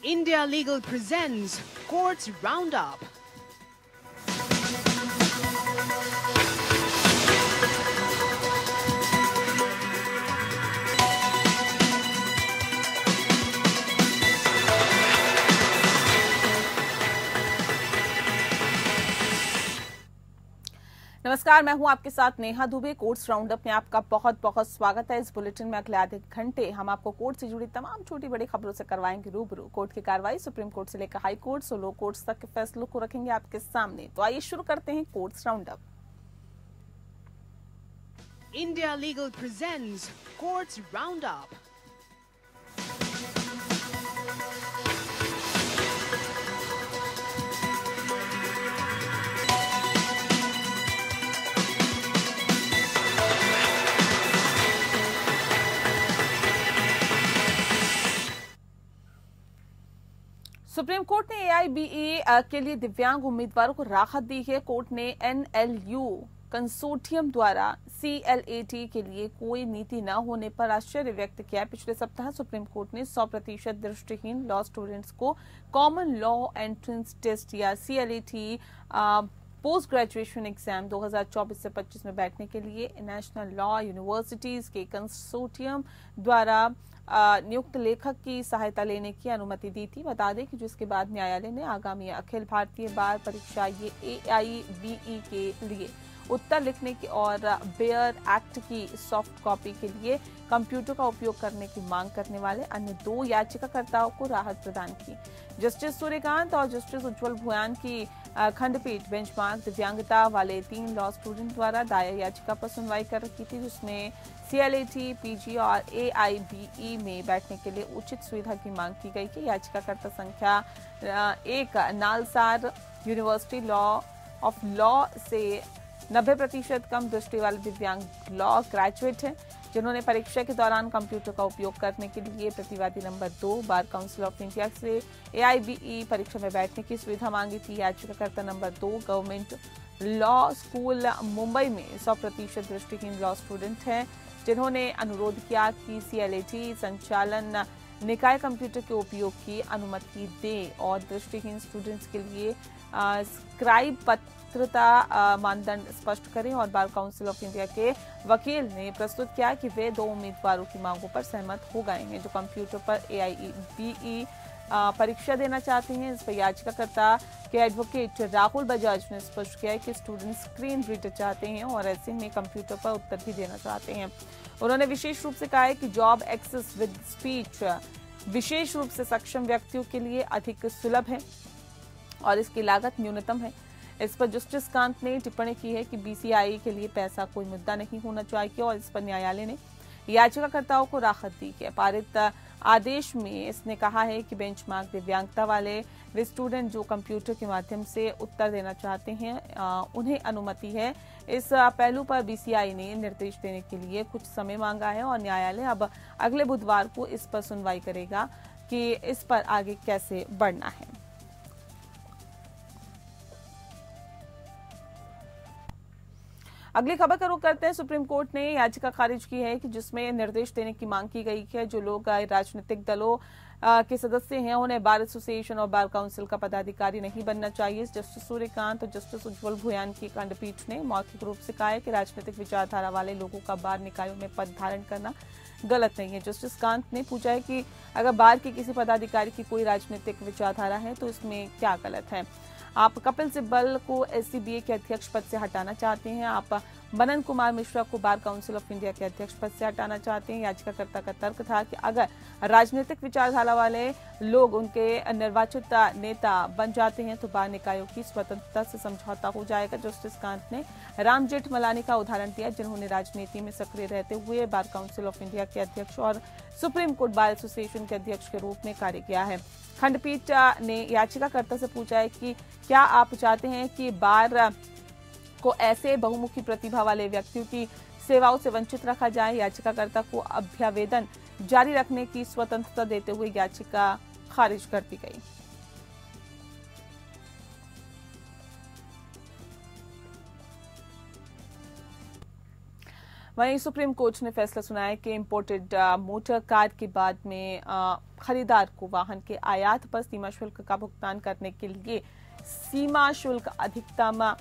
India Legal presents Courts Roundup. नमस्कार, मैं हूं आपके साथ नेहा दुबे। कोर्ट्स राउंडअप में आपका बहुत बहुत स्वागत है। इस बुलेटिन में अगले आधे घंटे हम आपको कोर्ट से जुड़ी तमाम छोटी बड़ी खबरों से करवाएंगे रूबरू। कोर्ट की कार्रवाई सुप्रीम कोर्ट से लेकर हाई कोर्ट और लो कोर्ट्स तक के फैसलों को रखेंगे आपके सामने। तो आइए शुरू करते हैं courts roundup. India Legal presents Courts Roundup. Supreme court ने एआईबीई के लिए दिव्यांग उम्मीदवारों को राहत दी है। कोर्ट ने एनएलयू कंसोर्टियम द्वारा सीएलएटी के लिए कोई नीति न होने पर आश्चर्य व्यक्त किया। पिछले सप्ताह सुप्रीम कोर्ट ने 100% दृष्टिहीन लॉ स्टूडेंट्स को कॉमन लॉ एंट्रेंस टेस्ट या सीएलएटी पोस्ट ग्रेजुएशन एग्जाम 2024 से 25 में बैठने के लिए नेशनल लॉ यूनिवर्सिटीज के कंसोर्टियम द्वारा नियुक्त लेखक की सहायता लेने की अनुमति दी थी। बता दें कि जिसके बाद न्यायालय ने आगामी अखिल भारतीय बार परीक्षा ये एआईबीई के लिए उत्तर लिखने की और बेयर एक्ट की सॉफ्ट कॉपी के लिए कंप्यूटर का उपयोग करने की मांग करने वाले अन्य 2 याचिकाकर्ताओं को राहत प्रदान की। जस्टिस सूर्यकांत और जस्टिस उज्जवल भुयान की खंडपीठ बेंचमार्क दिव्यांगता वाले 3 लॉ स्टूडेंट द्वारा दायर याचिका पर सुनवाई कर रही थी, जिसमें सीएलएटी, पीजी और एआईबीई में बैठने के लिए उचित सुविधा की मांग की गई कि याचिकाकर्ता संख्या 1 नालसार यूनिवर्सिटी ऑफ लॉ से 90% कम दृष्टि वाले दिव्यांग लॉ ग्रेजुएट हैं, जिन्होंने परीक्षा के दौरान कंप्यूटर का उपयोग करने के लिए प्रतिवादी number 2 bar council of India से एआईबीई परीक्षा में बैठने की सुविधा मांगी थी। याचिकाकर्ता number 2 government law school Mumbai में 100% दृष्टिहीन लॉ स्टूडेंट हैं, जिन्होंने अनुरोध किया कि सीएलएटी संचालन निकाय कंप्यूटर के उपयोग की अनुमति दे और दृष्टिहीन स्टूडेंट्स के लिए स्क्राइब पात्रता मानदंड स्पष्ट करें। और बार काउंसिल ऑफ इंडिया के वकील ने प्रस्तुत किया कि वे 2 उम्मीदवारों की मांगों पर सहमत हो गए हैं जो कंप्यूटर पर एआईबीई परीक्षा देना चाहते हैं। इस पर याचिकाकर्ता के एडवोकेट राहुल बजाज ने स्पष्ट किया कि स्टूडेंट स्क्रीन रीडर चाहते हैं और ऐसे में कंप्यूटर पर उत्तर भी देना चाहते हैं। उन्होंने विशेष रूप से कहा है कि जॉब एक्सेस विद स्पीच विशेष रूप से सक्षम व्यक्तियों के लिए अधिक सुलभ है और इसकी लागत न्यूनतम है। इस पर जस्टिस कांत ने टिप्पणी की है कि बीसीआई के लिए पैसा कोई मुद्दा नहीं होना चाहिए और इस पर न्यायालय ने याचिकाकर्ताओं को राहत दी है। पारित आदेश में इसने कहा है कि बेंचमार्क दिव्यांगता वाले वे स्टूडेंट जो कंप्यूटर के माध्यम से उत्तर देना चाहते हैं उन्हें अनुमति है। इस पहलू पर बीसीआई ने निर्देश देने के लिए कुछ समय मांगा है और न्यायालय अब अगले बुधवार को इस पर सुनवाई करेगा कि इस पर आगे कैसे बढ़ना है। अगली खबर का रुख करते हैं। सुप्रीम कोर्ट ने याचिका खारिज की है कि जिसमें निर्देश देने की मांग की गई है जो लोग राजनीतिक दलों के सदस्य हैं उन्हें बार एसोसिएशन और बार काउंसिल का पदाधिकारी नहीं बनना चाहिए। जस्टिस सूर्यकांत और जस्टिस उज्जवल भुयान की खंडपीठ ने मौखिक रूप से कहा है कि राजनीतिक विचारधारा वाले लोगों का बार निकायों में पद धारण करना गलत नहीं है। जस्टिस कांत ने पूछा है कि अगर बार के किसी पदाधिकारी की कोई राजनीतिक विचारधारा है तो इसमें क्या गलत है। आप कपिल सिब्बल को एससीबीए के अध्यक्ष पद से हटाना चाहते हैं, आप मनन कुमार मिश्रा को बार काउंसिल ऑफ इंडिया के अध्यक्ष पद से हटाना चाहते हैं। याचिकाकर्ता का तर्क था कि अगर राजनीतिक विचारधारा वाले लोग उनके निर्वाचित नेता बन जाते हैं तो बार निकायों की स्वतंत्रता से समझौता हो जाएगा। जस्टिस कांत ने राम जेठमलानी का उदाहरण दिया, जिन्होंने राजनीति में सक्रिय रहते हुए बार काउंसिल ऑफ इंडिया के अध्यक्ष और सुप्रीम कोर्ट बार एसोसिएशन के अध्यक्ष के रूप में कार्य किया है। खंडपीठ ने याचिकाकर्ता से पूछा है कि क्या आप चाहते हैं कि बार को ऐसे बहुमुखी प्रतिभा वाले व्यक्तियों की सेवाओं से वंचित रखा जाए। याचिकाकर्ता को अभ्यावेदन जारी रखने की स्वतंत्रता देते हुए याचिका खारिज कर दी गई। वहीं सुप्रीम कोर्ट ने फैसला सुनाया कि इंपोर्टेड मोटर कार के बाद में खरीदार को वाहन के आयात पर सीमा शुल्क का भुगतान करने के लिए सीमा शुल्क अधिकतम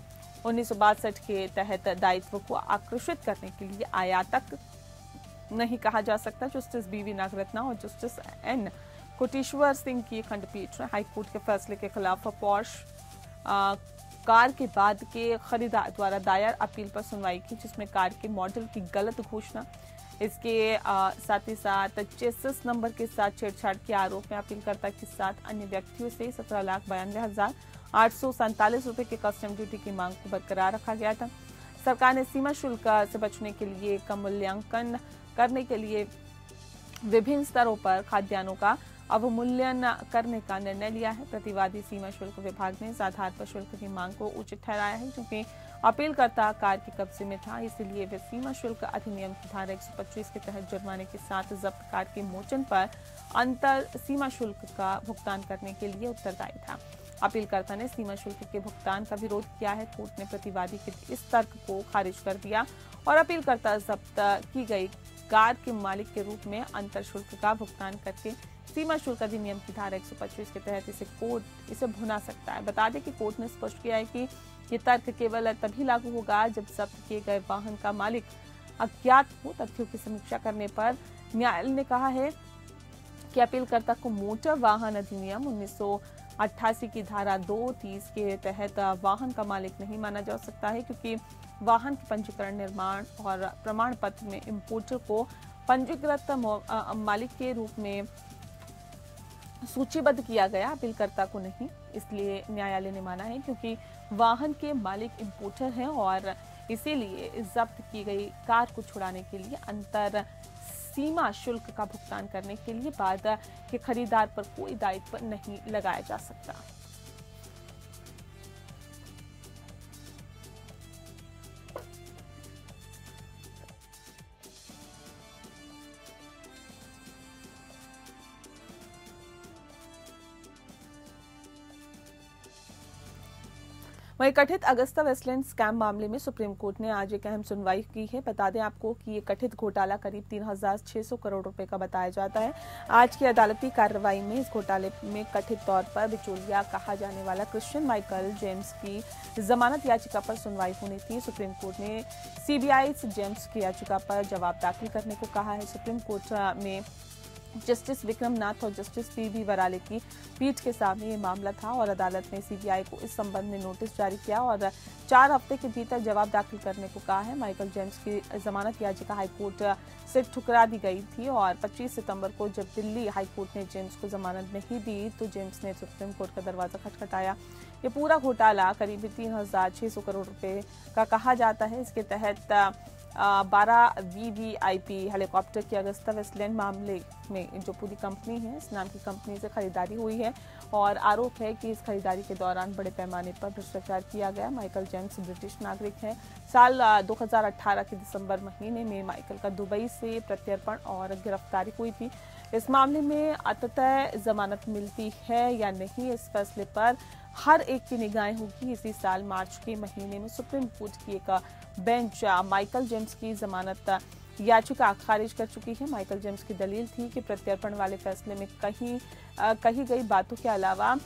1962 के तहत दायित्व को आकर्षित करने के लिए आयातक नहीं कहा जा सकता। जस्टिस बीवी नागरत्ना और जस्टिस एन कोटेश्वर सिंह की खंडपीठ ने हाईकोर्ट के फैसले के खिलाफ पॉर्श कार के बाद के खरीदार द्वारा दायर अपील पर सुनवाई की, जिसमें कार के मॉडल की गलत घोषणा, इसके साथ ही साथ चेसिस नंबर के साथ छेड़छाड़ के आरोप में अपीलकर्ता के साथ अन्य व्यक्तियों से 17,92,847 रुपए के कस्टम ड्यूटी की मांग को बरकरार रखा गया था। सरकार ने सीमा शुल्क से बचने के लिए कम मूल्यांकन करने के लिए विभिन्न स्तरों पर खाद्यान्नों का अवमूल्यन करने का निर्णय लिया है। प्रतिवादी सीमा शुल्क विभाग ने इस आधार पर शुल्क की मांग को उचित ठहराया है, क्योंकि अपीलकर्ता कार के कब्जे में था, इसलिए वे सीमा शुल्क अधिनियम की धारा 125 के तहत जुर्माने के साथ जब्त कार के मोचन पर अंतर सीमा शुल्क का भुगतान करने के लिए उत्तरदायी था। अपीलकर्ता ने सीमा शुल्क के भुगतान का विरोध किया है। कोर्ट ने प्रतिवादी के इस तर्क को खारिज कर दिया और अपीलकर्ता जब्त की गई कार के मालिक के रूप में अंतर शुल्क का भुगतान करके सीमा शुल्क अधिनियम की धारा 125 के तहत इसे भुना सकता है। बता दें कि कोर्ट ने स्पष्ट किया है कि ये तर्क केवल तभी लागू होगा जब जब्त किए गए वाहन का मालिक अज्ञात हो। तथ्यों की समीक्षा करने पर न्यायालय ने कहा है कि अपीलकर्ता को मोटर वाहन अधिनियम 1988 की धारा 230 के तहत वाहन का मालिक नहीं माना जा सकता है, क्योंकि वाहन के पंजीकरण, निर्माण और प्रमाण पत्र में इंपोर्टर को पंजीकृत मालिक के रूप में सूचीबद्ध किया गया, अपीलकर्ता को नहीं। इसलिए न्यायालय ने माना है क्योंकि वाहन के मालिक इंपोर्टर हैं और इसीलिए जब्त की गई कार को छुड़ाने के लिए अंतर सीमा शुल्क का भुगतान करने के लिए बाद के खरीदार पर कोई दायित्व नहीं लगाया जा सकता। वहीं कथित अगस्ता वेस्टलैंड स्कैम मामले में सुप्रीम कोर्ट ने आज एक अहम सुनवाई की है। बता दें आपको कि ये कथित घोटाला करीब 3,600 करोड़ रुपए का बताया जाता है। आज की अदालती कार्रवाई में इस घोटाले में कथित तौर पर बिचौलिया कहा जाने वाला क्रिश्चियन माइकल जेम्स की जमानत याचिका पर सुनवाई होनी थी। सुप्रीम कोर्ट ने सीबीआई से जेम्स की याचिका पर जवाब दाखिल करने को कहा है। सुप्रीम कोर्ट में जस्टिस विक्रम नाथ और जस्टिस पी.बी. वराले की पीठ के सामने ये मामला था और अदालत ने सीबीआई को इस संबंध में नोटिस जारी किया और 4 हफ्ते के भीतर जवाब दाखिल करने को कहा है। माइकल जेम्स की जमानत याचिका हाईकोर्ट से ठुकरा दी गई थी और 25 सितंबर को जब दिल्ली हाईकोर्ट ने जेम्स को जमानत नहीं दी तो जेम्स ने सुप्रीम कोर्ट का दरवाजा खटखटाया। ये पूरा घोटाला करीब 3,600 करोड़ रुपए का कहा जाता है। इसके तहत 12 वीवीआईपी हेलीकॉप्टर की अगस्ता वेस्टलैंड मामले में जो पूरी कंपनी है, इस नाम की कंपनी से खरीदारी हुई है और आरोप है कि इस खरीदारी के दौरान बड़े पैमाने पर भ्रष्टाचार किया गया। माइकल जेम्स ब्रिटिश नागरिक है। साल 2018 के दिसंबर महीने में माइकल का दुबई से प्रत्यर्पण और गिरफ्तारी हुई थी। इस मामले में अंततः जमानत मिलती है या नहीं, इस फैसले पर हर एक की निगाहें होगी। इसी साल मार्च के महीने में सुप्रीम कोर्ट की एक बेंच माइकल जेम्स की जमानत याचिका खारिज कर चुकी है। माइकल जेम्स की दलील थी कि प्रत्यर्पण वाले फैसले में कही गई बातों के अलावा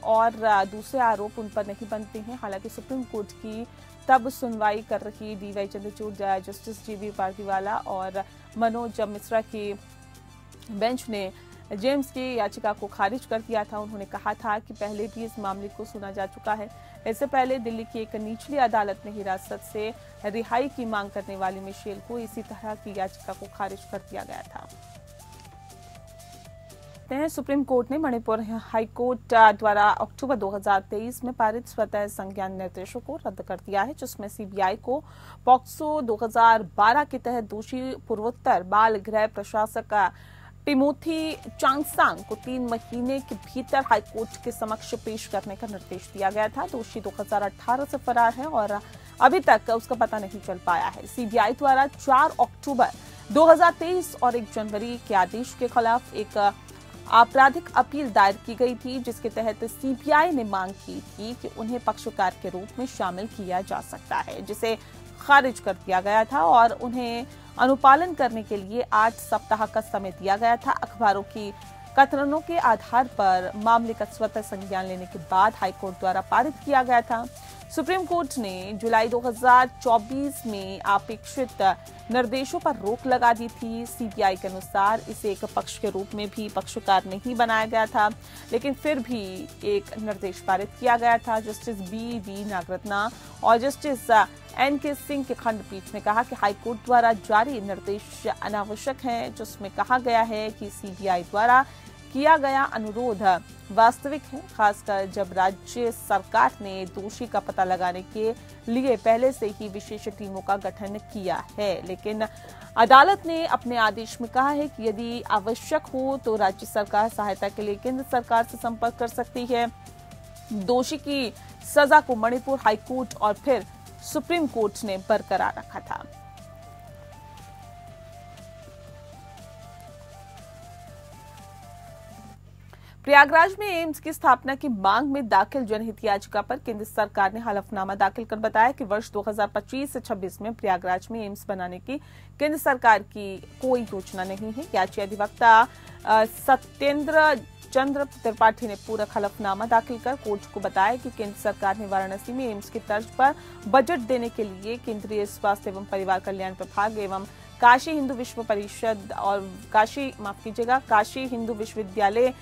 और दूसरे आरोप उन पर नहीं बनते हैं। हालांकि सुप्रीम कोर्ट की तब सुनवाई कर रही डीवाई चंद्रचूड़, जस्टिस जी.बी. पार्दीवाला और मनोज मिश्रा की बेंच ने जेम्स की याचिका को खारिज कर दिया था। उन्होंने कहा था कि पहले भी इस मामले को सुना जा चुका है। इससे पहले दिल्ली की एक निचली अदालत ने हिरासत से रिहाई की मांग करने वाली मिशेल को इसी तरह की याचिका को खारिज कर दिया गया था। सुप्रीम कोर्ट ने मणिपुर हाई कोर्ट द्वारा अक्टूबर 2023 में पारित स्वतः संज्ञान निर्देशों को रद्द कर दिया है, जिसमें सीबीआई को पॉक्सो 2012 के तहत दोषी पूर्वोत्तर बाल गृह प्रशासक टिमोथी चांगसांग को 3 महीने के भीतर हाईकोर्ट के समक्ष पेश करने का निर्देश दिया गया था। दोषी 2018 से फरार है और अभी तक उसका पता नहीं चल पाया है। सीबीआई द्वारा 4 अक्टूबर 2023 और 1 जनवरी के आदेश के खिलाफ एक आपराधिक अपील दायर की गई थी, जिसके तहत सीबीआई ने मांग की थी कि उन्हें पक्षकार के रूप में शामिल किया जा सकता है, जिसे खारिज कर दिया गया था और उन्हें अनुपालन करने के लिए 8 सप्ताह का समय दिया गया था। अखबारों की कथनों के आधार पर मामले का स्वतः संज्ञान लेने के बाद हाईकोर्ट द्वारा पारित किया गया था। सुप्रीम कोर्ट ने जुलाई 2024 में अपेक्षित निर्देशों पर रोक लगा दी थी। सीबीआई के अनुसार इसे एक पक्ष के रूप में भी पक्षकार नहीं बनाया गया था, लेकिन फिर भी एक निर्देश पारित किया गया था। जस्टिस बी नागरत्ना और जस्टिस एन.के. सिंह की खंडपीठ ने कहा कि हाईकोर्ट द्वारा जारी निर्देश अनावश्यक है, जिसमें कहा गया है कि सीबीआई द्वारा किया गया अनुरोध वास्तविक है, खासकर जब राज्य सरकार ने दोषी का पता लगाने के लिए पहले से ही विशेष टीमों का गठन किया है। लेकिन अदालत ने अपने आदेश में कहा है कि यदि आवश्यक हो तो राज्य सरकार सहायता के लिए केंद्र सरकार से संपर्क कर सकती है। दोषी की सजा को मणिपुर हाईकोर्ट और फिर सुप्रीम कोर्ट ने बरकरार रखा था। प्रयागराज में एम्स की स्थापना की मांग में दाखिल जनहित याचिका पर केंद्र सरकार ने हलफनामा दाखिल कर बताया कि वर्ष 2025 से 26 में प्रयागराज में एम्स बनाने की केंद्र सरकार की कोई योजना नहीं है। याचिका अधिवक्ता सत्येंद्र चंद्र त्रिपाठी ने पूरक हलफनामा दाखिल कर कोर्ट को बताया कि केंद्र सरकार ने वाराणसी में एम्स की तर्ज पर बजट देने के लिए केंद्रीय स्वास्थ्य एवं परिवार कल्याण विभाग एवं काशी हिंदू विश्व परिषद और काशी हिंदू विश्वविद्यालय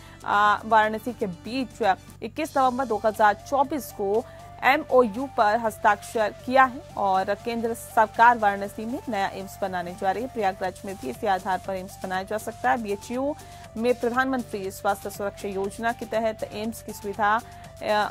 वाराणसी के बीच 21 नवंबर 2024 को MOU पर हस्ताक्षर किया है और केंद्र सरकार वाराणसी में नया एम्स बनाने जा रही है। प्रयागराज में भी इसी आधार पर एम्स बनाया जा सकता है। BHU में प्रधानमंत्री स्वास्थ्य सुरक्षा योजना के तहत एम्स की सुविधा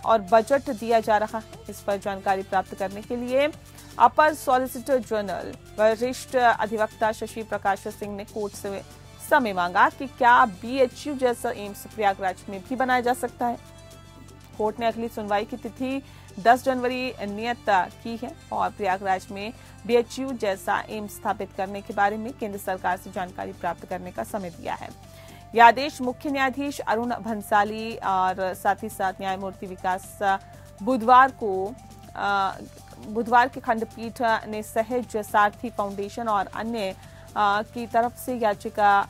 और बजट दिया जा रहा है। इस पर जानकारी प्राप्त करने के लिए अपर सॉलिसिटर जनरल वरिष्ठ अधिवक्ता शशि प्रकाश सिंह ने कोर्ट से समय मांगा कि क्या BHU जैसा एम्स प्रयागराज में भी बनाया जा सकता है। कोर्ट ने अगली सुनवाई की तिथि 10 जनवरी नियत की है और प्रयागराज में BHU जैसा एम्स स्थापित करने के बारे में केंद्र सरकार से जानकारी प्राप्त करने का समय दिया है। यह आदेश मुख्य न्यायाधीश अरुण भंसाली और साथ ही साथ न्यायमूर्ति विकास बुधवार की खंडपीठ ने सहज सारथी फाउंडेशन और अन्य की तरफ से याचिका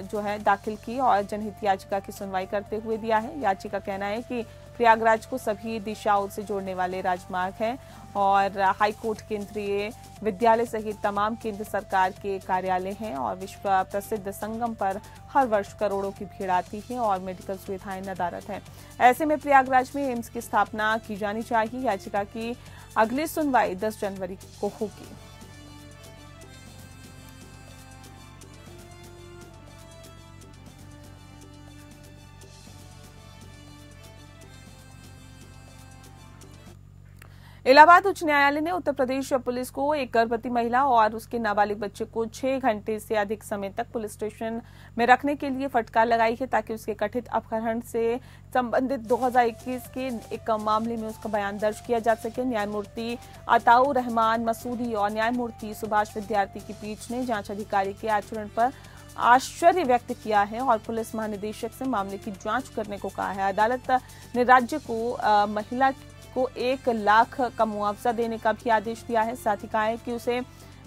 जो है दाखिल की और जनहित याचिका की सुनवाई करते हुए दिया है। याचिका कहना है कि प्रयागराज को सभी दिशाओं से जोड़ने वाले राजमार्ग हैं और हाईकोर्ट केंद्रीय विद्यालय सहित तमाम केंद्र सरकार के कार्यालय हैं और विश्व प्रसिद्ध संगम पर हर वर्ष करोड़ों की भीड़ आती है और मेडिकल सुविधाएं नदारद हैं। ऐसे में प्रयागराज में एम्स की स्थापना की जानी चाहिए। याचिका की अगली सुनवाई 10 जनवरी को होगी। इलाहाबाद उच्च न्यायालय ने उत्तर प्रदेश पुलिस को एक गर्भवती महिला और उसके नाबालिग बच्चे को 6 घंटे से अधिक समय तक पुलिस स्टेशन में रखने के लिए फटकार लगाई है ताकि उसके कथित अपहरण से संबंधित 2021 के एक मामले में उसका बयान दर्ज किया जा सके। न्यायमूर्ति अताउर रहमान मसूदी और न्यायमूर्ति सुभाष विद्यार्थी की पीठ ने जांच अधिकारी के आचरण पर आश्चर्य व्यक्त किया है और पुलिस महानिदेशक से मामले की जांच करने को कहा है। अदालत ने राज्य को महिला को 1 लाख का मुआवजा देने का भी आदेश दिया है। साथ ही कहा है कि उसे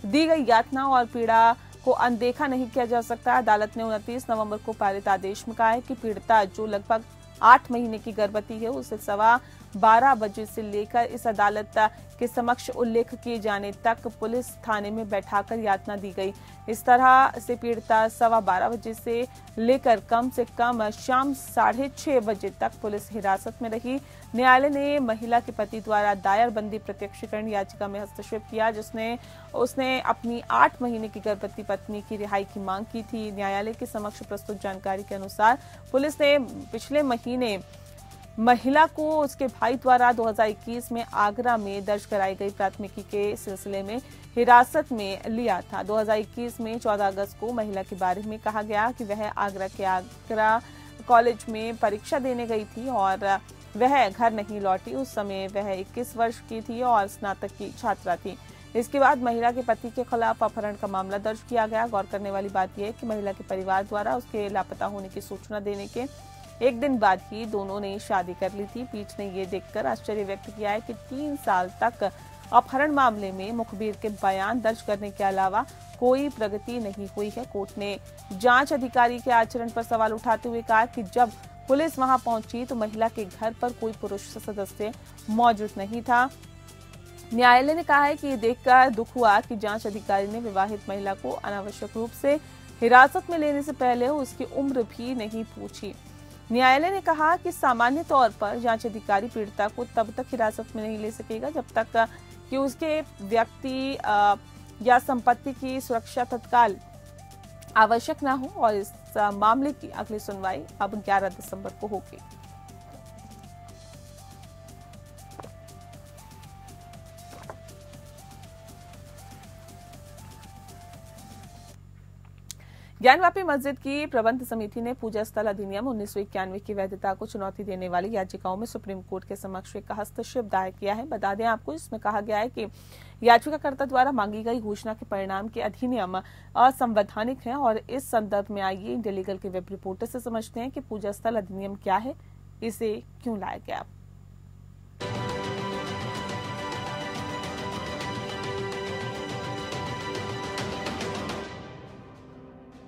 दी गई यातना और पीड़ा को अनदेखा नहीं किया जा सकता। अदालत ने 29 नवंबर को पारित आदेश में कहा है कि पीड़िता जो लगभग 8 महीने की गर्भवती है उसे 12:15 बजे से लेकर इस अदालत के समक्ष उल्लेख किए जाने तक पुलिस थाने में बैठाकर यातना दी गई। इस तरह से पीड़िता 12:15 बजे से लेकर कम से कम शाम 6:30 बजे तक पुलिस हिरासत में रही। न्यायालय ने महिला के पति द्वारा दायर बंदी प्रत्यक्षीकरण याचिका में हस्तक्षेप किया जिसने उसने अपनी 8 महीने की गर्भवती पत्नी की रिहाई की मांग की थी। न्यायालय के समक्ष प्रस्तुत जानकारी के अनुसार पुलिस ने पिछले महीने महिला को उसके भाई द्वारा 2021 में आगरा में दर्ज कराई गई प्राथमिकी के सिलसिले में हिरासत में लिया था। 2021 में 14 अगस्त को महिला के बारे में कहा गया कि वह आगरा कॉलेज में परीक्षा देने गई थी और वह घर नहीं लौटी। उस समय वह 21 वर्ष की थी और स्नातक की छात्रा थी। इसके बाद महिला के पति के खिलाफ अपहरण का मामला दर्ज किया गया। गौर करने वाली बात यह है कि महिला के परिवार द्वारा उसके लापता होने की सूचना देने के एक दिन बाद ही दोनों ने शादी कर ली थी। पीठ ने ये देखकर आश्चर्य व्यक्त किया है कि 3 साल तक अपहरण मामले में मुखबिर के बयान दर्ज करने के अलावा कोई प्रगति नहीं हुई है। कोर्ट ने जांच अधिकारी के आचरण पर सवाल उठाते हुए कहा कि जब पुलिस वहां पहुंची तो महिला के घर पर कोई पुरुष सदस्य मौजूद नहीं था। न्यायालय ने कहा है कि ये देखकर दुख हुआ कि जांच अधिकारी ने विवाहित महिला को अनावश्यक रूप से हिरासत में लेने से पहले उसकी उम्र भी नहीं पूछी। न्यायालय ने कहा कि सामान्य तौर पर जांच अधिकारी पीड़िता को तब तक हिरासत में नहीं ले सकेगा जब तक कि उसके व्यक्ति या संपत्ति की सुरक्षा तत्काल आवश्यक न हो और इस मामले की अगली सुनवाई अब 11 दिसंबर को होगी। ज्ञानवापी मस्जिद की प्रबंध समिति ने पूजा स्थल अधिनियम 1991 की वैधता को चुनौती देने वाली याचिकाओं में सुप्रीम कोर्ट के समक्ष एक हस्तक्षेप दायर किया है। बता दें आपको, इसमें कहा गया है कि याचिकाकर्ता द्वारा मांगी गई घोषणा के परिणाम के अधिनियम असंवैधानिक है और इस संदर्भ में आइए इंडिया लीगल के वेब रिपोर्टर से समझते हैं कि पूजा स्थल अधिनियम क्या है, इसे क्यों लाया गया।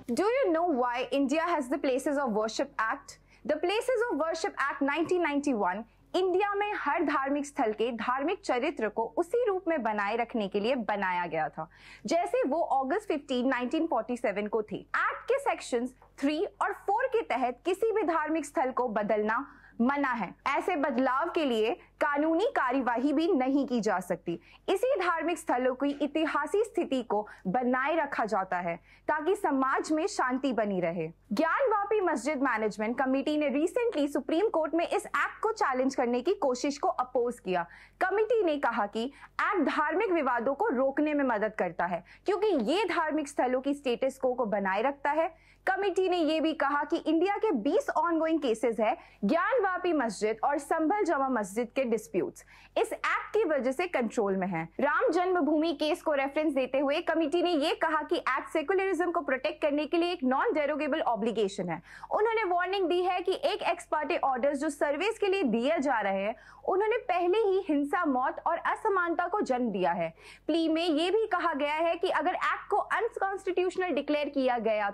Do you know why India has the Places of Worship Act? The Places of Worship Act 1991 India में हर धार्मिक स्थल के धार्मिक चरित्र को उसी रूप में बनाए रखने के लिए बनाया गया था जैसे वो अगस्त 15, 1947 को थे। एक्ट के सेक्शंस 3 और 4 के तहत किसी भी धार्मिक स्थल को बदलना मना है। ऐसे बदलाव के लिए कानूनी कार्यवाही भी नहीं की जा सकती। इसी धार्मिक स्थलों की इतिहासी स्थिति को बनाए रखा जाता है ताकि समाज में शांति बनी रहे। ज्ञानवापी मस्जिद मैनेजमेंट कमेटी ने रिसेंटली सुप्रीम कोर्ट में इस एक्ट को चैलेंज करने की कोशिश को अपोज किया। कमेटी ने कहा कि एक्ट धार्मिक विवादों को रोकने में मदद करता है क्योंकि ये धार्मिक स्थलों की स्टेटस को बनाए रखता है। कमेटी ने यह भी कहा कि इंडिया के 20 ऑनगोइंग केसेस है ज्ञानवापी मस्जिद और संभल जमा मस्जिद के डिस्प्यूट्स इस एक्ट की वजह से कंट्रोल में है। राम जन्मभूमि केस को रेफरेंस देते हुए कमेटी ने यह कहा कि एक्ट सेकुलरिज्म को प्रोटेक्ट करने के लिए एक नॉन डेरोगेबल ऑब्लिगेशन है। उन्होंने वार्निंग दी है कि एक एक्स पार्टी ऑर्डर्स जो सर्विस के लिए दिए जा रहे हैं उन्होंने पहले ही हिंसा, मौत और असमानता को जन्म दिया है। प्ली में यह भी कहा गया है कि अगर एक्ट को अनकॉन्स्टिट्यूशनल डिक्लेयर किया गया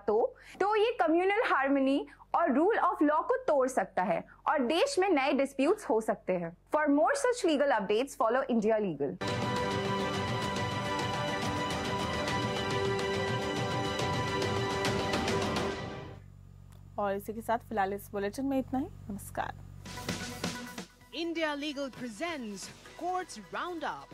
तो ये कम्युनल हार्मनी और रूल ऑफ लॉ को तोड़ सकता है और देश में नए डिस्प्यूट्स हो सकते हैं। For more such legal updates follow India legal. और इसी के साथ फिलहाल इस बुलेटिन में इतना ही। नमस्कार। India Legal presents Courts Roundup.